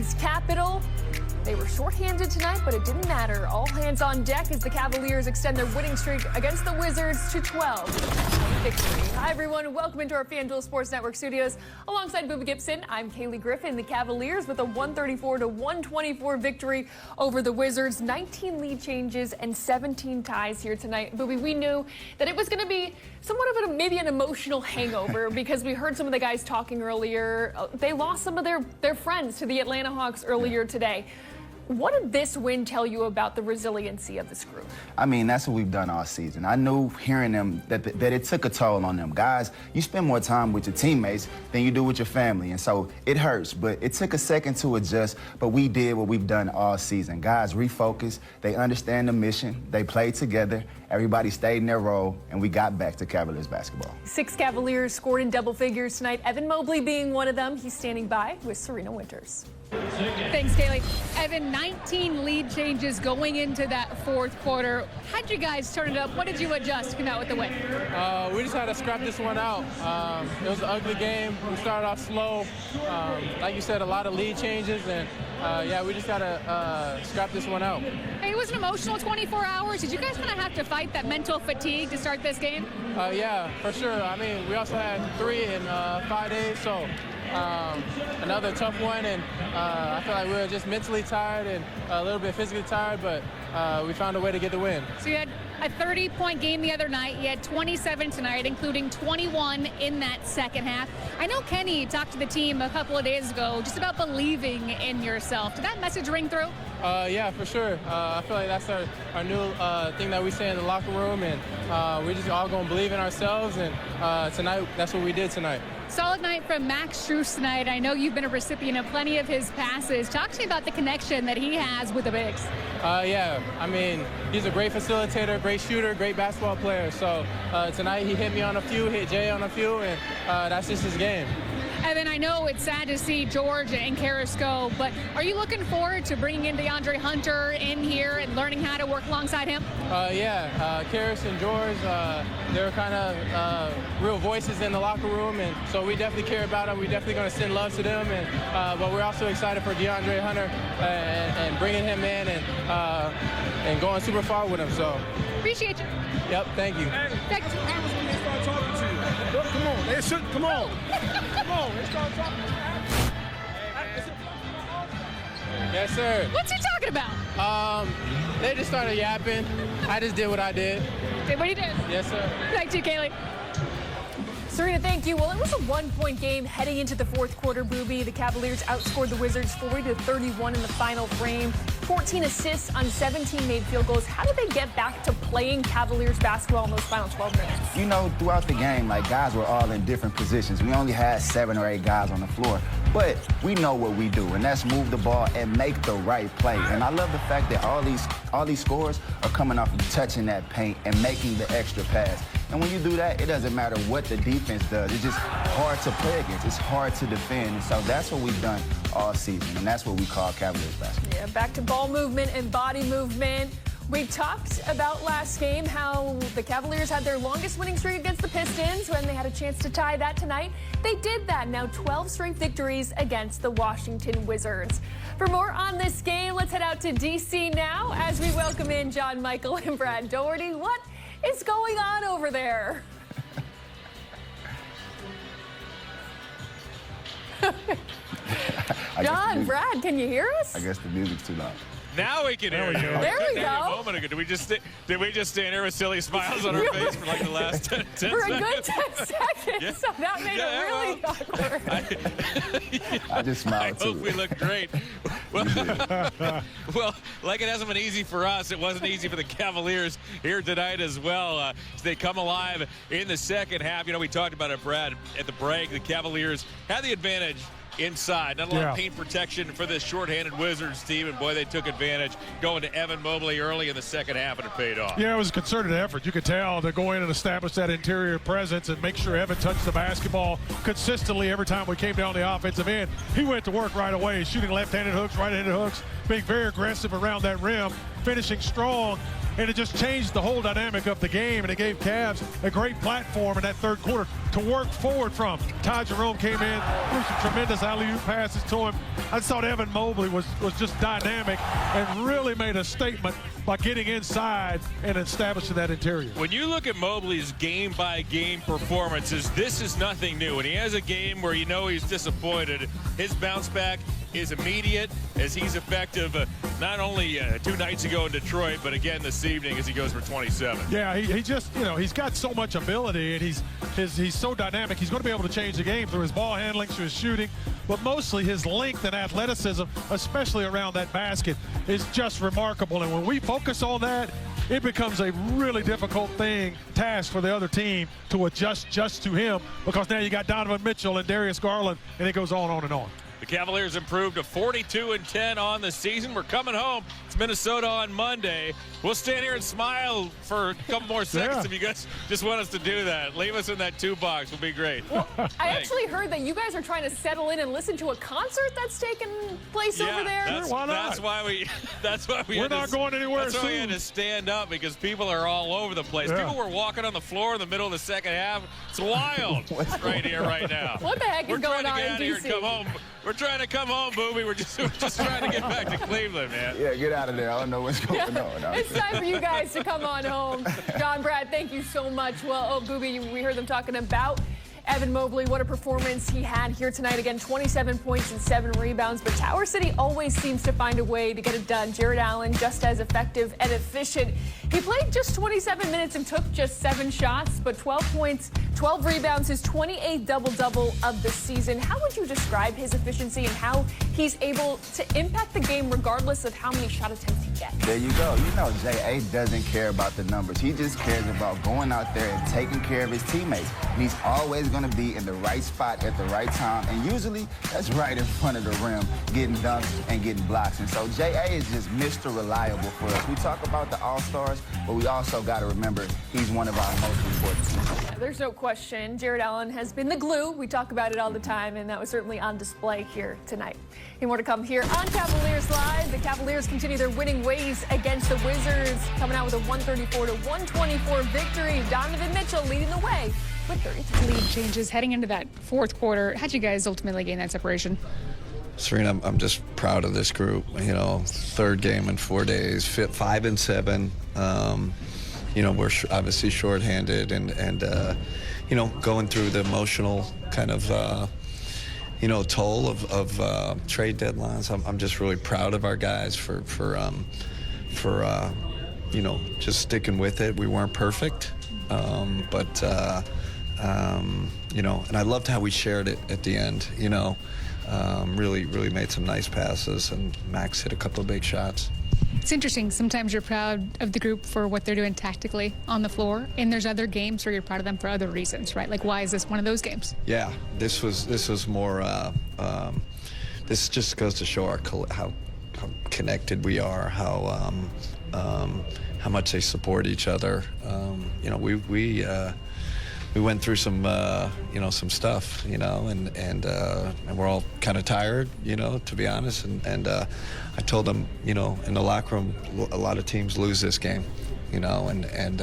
Querim's capital. They were shorthanded tonight, but it didn't matter. All hands on deck as the Cavaliers extend their winning streak against the Wizards to 12. Victory. Hi, everyone. Welcome into our FanDuel Sports Network studios. Alongside Booby Gibson, I'm Kaylee Griffin. The Cavaliers with a 134-124 victory over the Wizards. 19 lead changes and 17 ties here tonight. Booby, we knew that it was going to be somewhat of maybe an emotional hangover because we heard some of the guys talking earlier. They lost some of their friends to the Atlanta Hawks earlier today. What did this win tell you about the resiliency of this group? I mean, that's what we've done all season. I knew hearing them that it took a toll on them. Guys, you spend more time with your teammates than you do with your family, and so it hurts. But it took a second to adjust, but we did what we've done all season. Guys refocused, they understand the mission, they played together, everybody stayed in their role, and we got back to Cavaliers basketball. 6 Cavaliers scored in double figures tonight, Evan Mobley being one of them. He's standing by with Serena Winters. Thanks, Kaylee. Evan, 19 lead changes going into that fourth quarter. How'd you guys turn it up? What did you adjust to come out with the win? We just had to scrap this one out. It was an ugly game. We started off slow. Like you said, a lot of lead changes, and yeah, we just got to scrap this one out. Hey, it was an emotional 24 hours. Did you guys kind of have to fight that mental fatigue to start this game? Yeah, for sure. I mean, we also had 3 in 5 days, so another tough one, and I feel like we were just mentally tired and a little bit physically tired, but we found a way to get the win. So you had a 30-point game the other night. You had 27 tonight, including 21 in that second half. I know Kenny talked to the team a couple of days ago just about believing in yourself. Did that message ring through? Yeah, for sure. I feel like that's our new thing that we say in the locker room, and we're just all going to believe in ourselves, and tonight, that's what we did tonight. Solid night from Max Strus tonight. I know you've been a recipient of plenty of his passes. Talk to me about the connection that he has with the bigs. Yeah, I mean, he's a great facilitator, great shooter, great basketball player. So tonight he hit me on a few, hit Jay on a few, and that's just his game. Evan, I know it's sad to see George and Karis go, but are you looking forward to bringing in DeAndre Hunter in here and learning how to work alongside him? Yeah, Karis and George, they're kind of real voices in the locker room, and so we definitely care about them. We're definitely going to send love to them, and but we're also excited for DeAndre Hunter and bringing him in and going super far with him. So appreciate you. Yep, thank you. Hey, what happens when they start talking to you? Come on, they should. Come on. Come on, they start talking to you. Yes, sir. What's he talking about? They just started yapping. I just did what I did. Did what you did? Yes, sir. Thank you, Kaylee. Serena, thank you. Well, it was a one-point game heading into the fourth quarter, Booby. The Cavaliers outscored the Wizards 40-31 in the final frame. 14 assists on 17 made field goals. How did they get back to playing Cavaliers basketball in those final 12 minutes? You know, throughout the game, like, guys were all in different positions. We only had 7 or 8 guys on the floor. But we know what we do, and that's move the ball and make the right play. And I love the fact that all these scores are coming off of touching that paint and making the extra pass. And when you do that, it doesn't matter what the defense does. It's just hard to play against. It's hard to defend. And so that's what we've done all season, and that's what we call Cavaliers basketball. Yeah, back to ball movement and body movement. We talked about last game how the Cavaliers had their longest winning streak against the Pistons when they had a chance to tie that tonight. They did that. Now 12 straight victories against the Washington Wizards. For more on this game, let's head out to D.C. now as we welcome in John Michael and Brad Doherty. What is going on over there? John, Brad, can you hear us? I guess the music's too loud. Now we can hear you. There we go. A moment ago. Did we just stand here with silly smiles on our face for like the last 10 seconds? For a good 10 seconds. Yeah. So that made it really awkward. I just smiled I too. hope we look great. Well, like it hasn't been easy for us, it wasn't easy for the Cavaliers here tonight as well. As they come alive in the second half. You know, we talked about it, Brad, at the break. The Cavaliers had the advantage inside. Not a lot of paint protection for this shorthanded Wizards team, and boy, they took advantage going to Evan Mobley early in the second half, and it paid off. Yeah, it was a concerted effort. You could tell to go in and establish that interior presence and make sure Evan touched the basketball consistently every time we came down the offensive end. He went to work right away, shooting left-handed hooks, right-handed hooks, being very aggressive around that rim, finishing strong, and it just changed the whole dynamic of the game, and it gave Cavs a great platform in that third quarter to work forward from. Ty Jerome came in, threw some tremendous alley-oop passes to him. I just thought Evan Mobley was just dynamic and really made a statement by getting inside and establishing that interior. When you look at Mobley's game-by-game performances, this is nothing new. When he has a game where you know he's disappointed, his bounce back is immediate as he's effective not only 2 nights ago in Detroit, but again this evening as he goes for 27. Yeah, he just, he's got so much ability, and he's so dynamic. He's going to be able to change the game through his ball handling, through his shooting, but mostly his length and athleticism, especially around that basket, is just remarkable. And when we focus on that, it becomes a really difficult task for the other team to adjust just to him, because now you got Donovan Mitchell and Darius Garland, and it goes on and on. The Cavaliers improved to 42-10 on the season. We're coming home. It's Minnesota on Monday. We'll stand here and smile for a couple more seconds if you guys just want us to do that. Leave us in that 2 box. Will be great. Well, I actually heard that you guys are trying to settle in and listen to a concert that's taking place over there. Why not? That's why we. We're not going anywhere That's soon. why we had to stand up, because people are all over the place. People were walking on the floor in the middle of the second half. It's wild right here, right now. What the heck is going on in We're trying to get out of here and come home. We're trying to come home, Booby. We're just trying to get back to Cleveland, man. Yeah, get out of there. I don't know what's going on. It's time for you guys to come on home. John, Brad, thank you so much. Well, Booby, we heard them talking about Evan Mobley. What a performance he had here tonight. Again, 27 points and 7 rebounds. But Tower City always seems to find a way to get it done. Jared Allen, just as effective and efficient. He played just 27 minutes and took just 7 shots, but 12 points, 12 rebounds, his 28th double-double of the season. How would you describe his efficiency and how he's able to impact the game regardless of how many shot attempts he gets? There you go. J.A. doesn't care about the numbers. He just cares about going out there and taking care of his teammates. And he's always going to be in the right spot at the right time. And usually, that's right in front of the rim, getting dunks and getting blocks. And so J.A. is just Mr. Reliable for us. We talk about the All-Stars, but we also got to remember he's one of our most important teams. There's no question. Jared Allen has been the glue. We talk about it all the time, and that was certainly on display here tonight. And more to come here on Cavaliers Live. The Cavaliers continue their winning ways against the Wizards, coming out with a 134-124 victory. Donovan Mitchell leading the way with 33. Lead changes heading into that fourth quarter. How'd you guys ultimately gain that separation? Serena, I'm just proud of this group. 3rd game in 4 days, 5 and 7. We're obviously shorthanded and going through the emotional kind of, toll of trade deadlines. I'm just really proud of our guys for just sticking with it. We weren't perfect, but and I loved how we shared it at the end. Really made some nice passes, and Max hit a couple of big shots. It's interesting. Sometimes you're proud of the group for what they're doing tactically on the floor, and there's other games where you're proud of them for other reasons, right? Like, why is this one of those games? Yeah, this was more. This just goes to show how connected we are, how much they support each other. We went through some some stuff, and we're all kind of tired, to be honest. And I told them, in the locker room, a lot of teams lose this game, and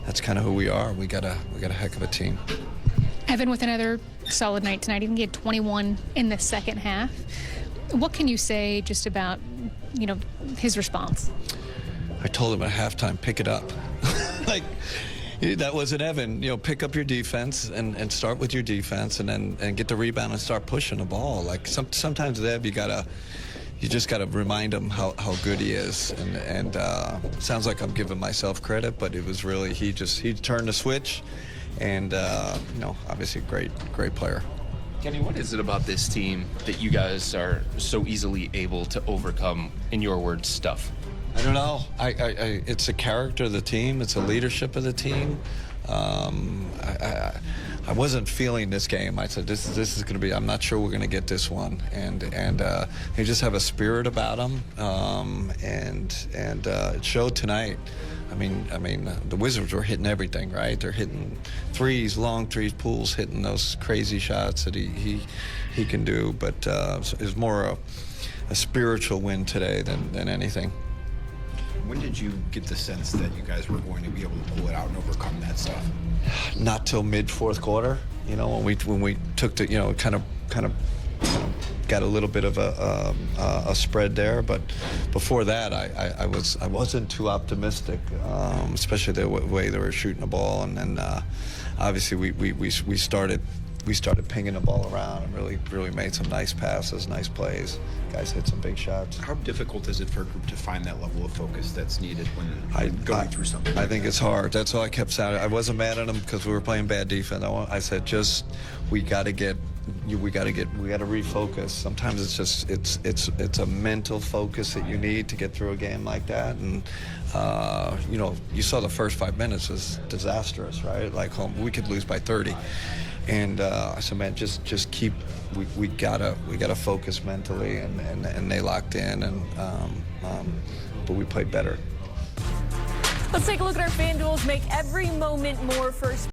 that's kind of who we are. We got a heck of a team. Evan with another solid night tonight. Even get 21 in the second half. What can you say just about, his response? I told him at halftime, pick it up. That wasn't Evan. Pick up your defense and start with your defense, and then get the rebound and start pushing the ball. Like sometimes with Ev, you just gotta remind him how good he is. And sounds like I'm giving myself credit, but it was really he turned the switch, and obviously great player. Kenny, what is it about this team that you guys are so easily able to overcome, in your words, stuff? I don't know. It's a character of the team. It's a leadership of the team. I wasn't feeling this game. I said, this is going to be. I'm not sure we're going to get this one. And they just have a spirit about them. And it showed tonight. I mean, the Wizards were hitting everything, right? They're hitting threes, long threes, Poole's hitting those crazy shots that he can do. But it was more a spiritual win today than anything. When did you get the sense that you guys were going to be able to pull it out and overcome that stuff? Not till mid fourth quarter, you know, when we took the, you know, kind of got a little bit of a spread there, but before that, I wasn't too optimistic, especially the way they were shooting the ball, and then obviously we started pinging the ball around and really made some nice passes, nice plays. Guys hit some big shots. How difficult is it for a group to find that level of focus that's needed when going through something? I think it's hard. That's all I kept saying. I wasn't mad at them because we were playing bad defense. I said, just we got to refocus. Sometimes it's just it's a mental focus that you need to get through a game like that. And you know, you saw the first 5 minutes was disastrous, right? Like we could lose by 30. And I said, man, just keep. We gotta focus mentally, and they locked in, and but we played better. Let's take a look at our FanDuels. Make every moment more for